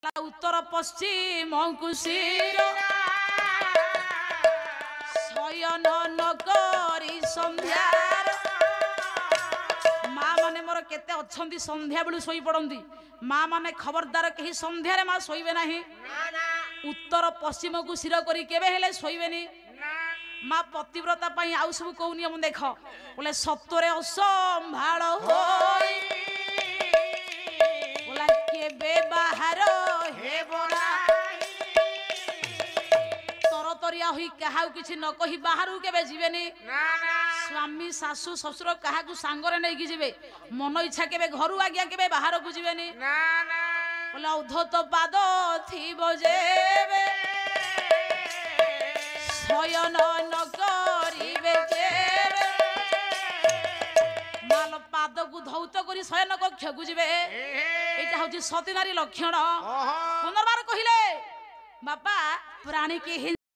उत्तर पश्चिम कुशीर शयन नगरी संध्यार माँ माने मोर केते अच्छी संध्या बेलू शोई पड़ती माँ माने खबरदार कहीं संध्यारे माँ शोइबे नहीं उत्तर पश्चिम को शिर करी केबे हेले शोइबेनी माँ पतिव्रता पाई आउ सब कौ नियम देख बोले सत्वरे असंभाल होई बोला केबे बाहर तरतरिया हुई क्या किसी न कही बाहर केबे जीवेनी स्वामी सासू ससुर क्या सांगरे नहीं जीवे मन इच्छा केबे घर आज्ञा केबे बाहर को जीवेनी बोला उद्धत पाद थी बजेबे शयन नगरीबे केबे माल पाद को धौत करी शयन कक्ष को जीवे एटा हूँ सती नारी लक्षण पुनर्बार कहिले बापा प्राणी की